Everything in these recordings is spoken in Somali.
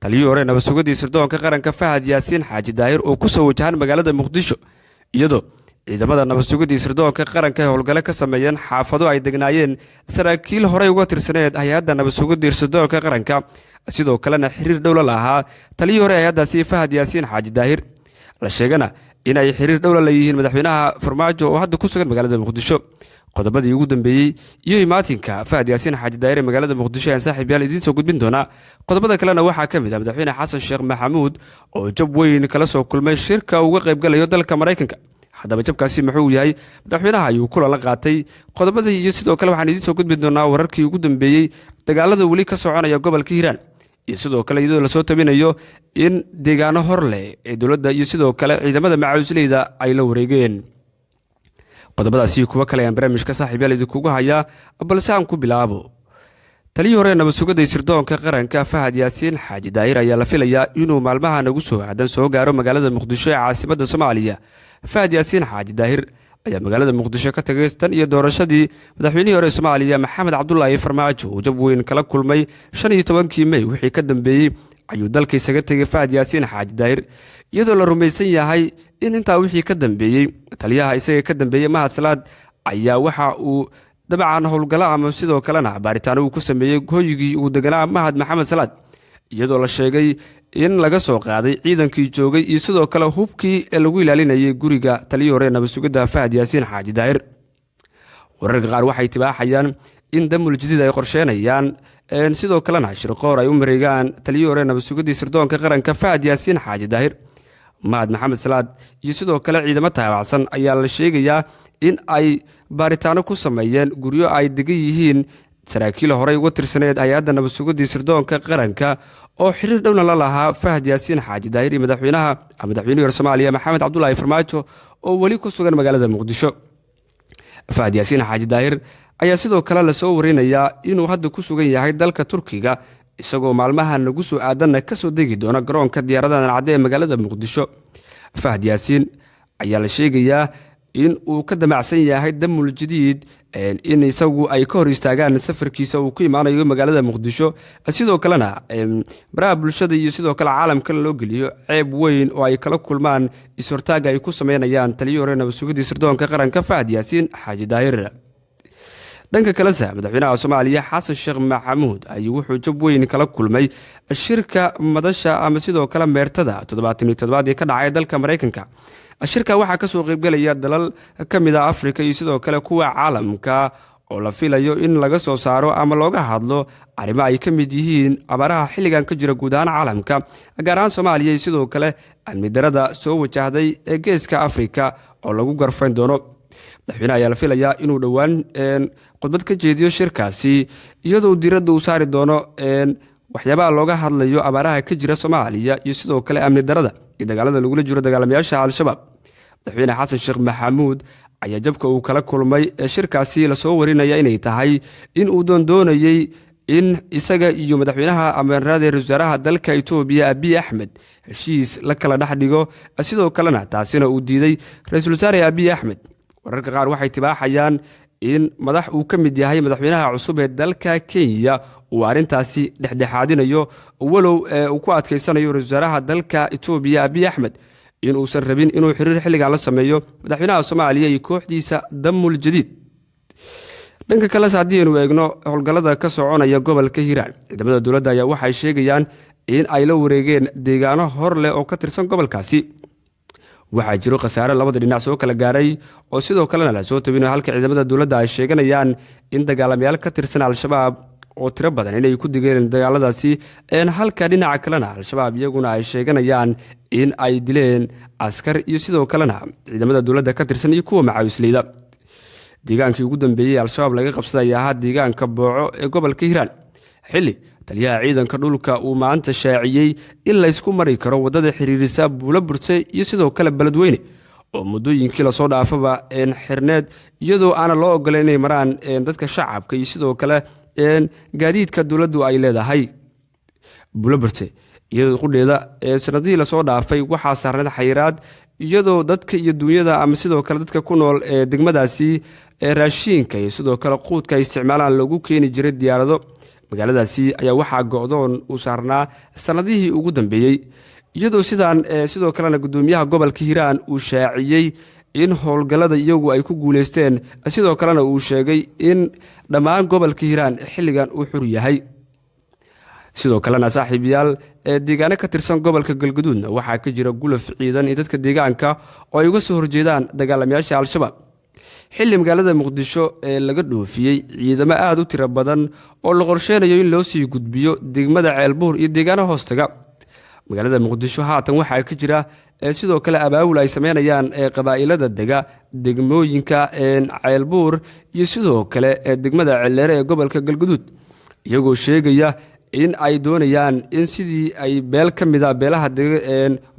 taliyii hore nabad sugidii sirdoonka qaranka Fahad Yaasiin Xaaji Daahir oo ku soo wajahan magaalada Muqdisho iyadoo ciidamada nabad sugidii sirdoonka qaranka ee howlgale ka sameeyeen xaafado ay degnaayeen saraakiil hore uga tirsaneed hay'adda nabad sugidii sirdoonka qaranka sidoo kalena xiriir dhow la lahaa taliyii hore hay'addaasi Fahad Yaasiin Xaaji Daahir la sheegana in ay xiriir dhow la leeyihiin madaxweynaha Farmaajo oo hadda ku sugan magaalada Muqdisho qodobadii ugu dambeeyay iyo imaatinka Fahad Yaasiin Xaaji Daahir ee magaalada Muqdisho ee saaxiibayaal idiin soo gudbin doona qodobada kalena waxaa ka mid ah madaxweyne Xasan Sheekh Maxamuud oo jab weyn kala soo kulmay shirka uga qayb galayo dalka Mareykanka haddaba jabkaasi muxuu yahay madaxweynaha ayuu kula la qaatay qodobadii iyo sidoo kale waxaan idiin soo gudbin doonaa wararkii ugu dambeeyay dagaalada wali ka soconaya gobolka Hiiraan iyo sidoo kale iyadoo la soo tabinayo in deegaano hor leh ee dawladda iyo sidoo kale ciidamada macawisleyda ay la wareegeen qodobadaasi kuwa kale aan barnaamijka saaxiibayaal idinkugu hayaa balse aan ku bilaabo taliyii hore nabad sugidii sirdoonka qaranka Fahad Yaasiin Xaaji Daahir ayaa la filayaa inuu maalmaha nagu soo aadan soo gaaro magaalada Muqdisho ee caasimadda Soomaaliya Fahad Yaasiin Xaaji Daahir ayaa magaalada Muqdisho ka tagay tan iyo doorashadii madaxweynihii hore Soomaaliya Maxamed Cabdullaahi Farmaajo oo jab weyn kala kulmay 15 May wixii ka dambeeyay ayuu dalka isaga tagay Fahad Yaasiin Xaaji Daahir iyadoo la rumaysan yahay in intaa wixii ka dambeeyay taliyaha isaga ka dambeeyay Mahad Salaad ayaa waxa uu dabcan howlgala ama sidoo kalena baaritaan uu ku sameeyay hooyigii uu deganaa Mahad Maxamed Salaad iyadoo la sheegay in laga soo qaaday ciidankii joogay iyo sidoo kale hubkii lagu ilaalinayay guriga taliyii hore nabad sugidda Fahad Yaasiin Xaaji Daahir wararka qaar waxay tibaaxayaan in damul jadiid ay qorsheenayaan sidoo kalena shirqoor ay u mareegaan taliyii hore nabad sugidii sirdoonka qaranka Fahad Yaasiin Xaaji Daahir Mahad Maxamed Salaad iyo sidoo kale ciidamo taabacsan ayaa la sheegayaa in ay baaritaano ku sameeyeen guryo ay degan yihiin saraakiil hore uga tirsaneed hay'adda nabad sugidii sirdoonka qaranka oo xiriir dhowna la lahaa Fahad Yaasiin Xaaji Daahir iyo madaxweynihii Soomaaliya Maxamed Cabdullaahi Farmaajo oo wali ku sugan magaalada Muqdisho Fahad Yaasiin Xaaji Daahir ayaa sidoo kale la soo warinayaa inuu hadda ku sugan yahay dalka Turkiga isagoo maalmaha nagu soo aadanna ka soo degi doona garoonka diyaaradaha cad ee magaalada Muqdisho Fahad Yaasiin ayaa la sheegayaa in uu ka damacsan yahay damul jadiid in isagu ay ka hor istaagaan safarkiisa uu ku imaanayo magaalada Muqdisho sidoo kalena baraha bulshada iyo sidoo kale caalamka loo geliyo ceeb weyn oo ay kala kulmaan is-hortaaga ay ku sameynayaan taliyii hore nabad sugidii sirdoonka qaranka Fahad Yaasiin Xaaji Daahir dhanka kale madaxweynaha Soomaaliya Xasan Sheekh Maxamuud ayuu wuxuu jab weyn kala kulmay shirka madasha ama sidoo kale meertada 77 ee ka dhacay dalka Mareykanka shirka waxaa ka soo qayb galaya dalal ka mid ah Afrika iyo sidoo kale kuwa caalamka oo la filayo in laga soo saaro ama looga hadlo arrimo ay ka mid yihiin abaaraha xilligan ka jira guud ahaan caalamka gaar ahaan Soomaaliya iyo sidoo kale amni darada soo wajahday ee geeska Afrika oo lagu garfayn doono madaxweynaha ayaa la filayaa inuu dhowaan khudbad ka jeediyo shirkaasi iyadoo diiradda uu saari doono waxyaabaha looga hadlayo abaaraha ka jira Soomaaliya iyo sidoo kale amni darada iyo dagaalada lagula jiro dagaalamayaasha Al-Shabaab madaxweyne Xasan Sheekh Maxamuud ayaa jabka uu kala kulmay shirkaasi la soo warinaya inay tahay in uu doonayay in isaga iyo madaxweynaha amarada wasaaraha dalka Itoobiya Abiy Ahmed heshiis la kala dhaxdhigo sidoo kalena taasina uu diiday ra'iisul wasaare Abiy Ahmed wararka qaar waxay tibaaxayaan in madax uu ka mid yahay madaxweynaha cusub ee dalka Kenya uu arintaasi dhexdhexaadinayo walow uu ku adkeysanayo ra'iisul wasaaraha dalka Itoobiya Abiy Ahmed in uu san rabin inuu xiriir xilligan la sameeyo madaxweynaha Soomaaliya iyo kooxdiisa damul jadiid dhanka kale haddii aynu eegno howlgallada ka soconaya gobolka Hiiraan ciidamada dawladda ayaa waxay sheegayaan in ay la wareegeen deegaano hor leh oo ka tirsan gobolkaasi waxaa jiro khasaare labada dhinac soo kala gaaray oo sidoo kalena la soo tabinayo halka ciidamada dawladda ay sheeganayaan in dagaalamayaal ka tirsan Al-Shabaab oo tiro badan inay ku digeen dagaaladaasi halka dhinaca kalena Al-Shabaab iyaguna ay sheeganayaan in ay dileen askar iyo sidoo kalena ciidamada dawladda ka tirsan iyo kuwa macawisleyda deegaankii ugu dambeeyay Al-Shabaab laga qabsaday ahaa deegaanka Booco ee gobolka Hiiraan xilli taliyaha ciidanka dhulka uu maanta shaaciyay in la isku mari karo wadada xiriirisa Buulaburte iyo sidoo kale Beledweyne oo muddooyinkii la soo dhaafaba xirneed iyadoo aan loo ogoleyn inay maraan dadka shacabka iyo sidoo kale gaadiidka dawladdu ay leedahay Buulaburte iyadoo qudheeda sanadihii la soo dhaafay waxaa saarnad xayiraad iyadoo dadka iyo dunyada ama sidoo kale dadka ku nool degmadaasi raashinka iyo sidoo kale quudka isticmaalaan lagu keeni jiray diyaarado magaaladaasi ayaa waxaa go'doon u saarnaa sanadihii ugu dambeeyey iyadoo sidoo kalena gudoomiyaha gobolka Hiiraan uu shaaciyay in howlgallada iyagu ay ku guuleysteen sidoo kalena uu sheegay in dhammaan gobolka Hiiraan xilligan uu xur yahay sidoo kalena saaxiibayaal deegaano ka tirsan gobolka Galgaduud waxaa ka jira gulaf ciidan ee dadka deegaanka oo ay uga soo horjeedaan dagaalamayaasha Al-Shabaab xilli magaalada Muqdisho ee laga dhoofiyay ciidamo aad u tiro badan oo la qorsheynayo in loo sii gudbiyo degmada Ceelbuur iyo deegaano hoostaga magaalada Muqdisho haatan waxaa ka jira sidoo kale abaabul ay sameynayaan qabaa'ilada degmooyinka Ceelbuur iyo sidoo kale degmada Celeere ee gobolka Galgaduud iyagoo sheegaya in ay doonayaan in sidii ay beel ka mid ah beelaha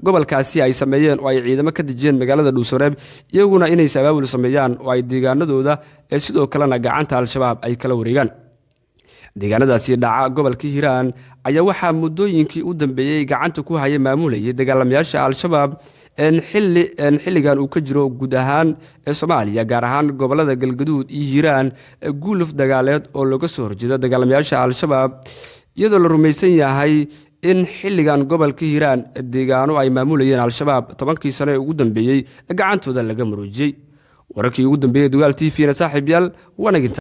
gobolkaasi ay sameeyeen oo ay ciidamo ka dejiyeen magaalada Dhuusareeb iyaguna inay abaabul sameeyaan oo ay deegaanadooda sidoo kalena gacanta Al-Shabaab ay kala wareegaan deegaanadaasi dhaca gobolka Hiiraan ayaa waxaa muddooyinkii u dambeeyay gacanta ku hayay maamulayay dagaalamayaasha Al-Shabaab xilligan uu ka jiro guud ahaan Soomaaliya gaar ahaan gobolada Galgaduud iyo Hiiraan guluf dagaaleed oo laga soo horjeedo dagaalamayaasha Al-Shabaab iyadoo la rumaysan yahay in xilligan gobolka Hiiraan deegaano ay maamulayeen Al-Shabaab 10kii sano ee ugu dambeeyay gacantooda laga maroojiyay wararkii ugu dambeeyay Dugaal TV na saaxiibayaal wanaagsan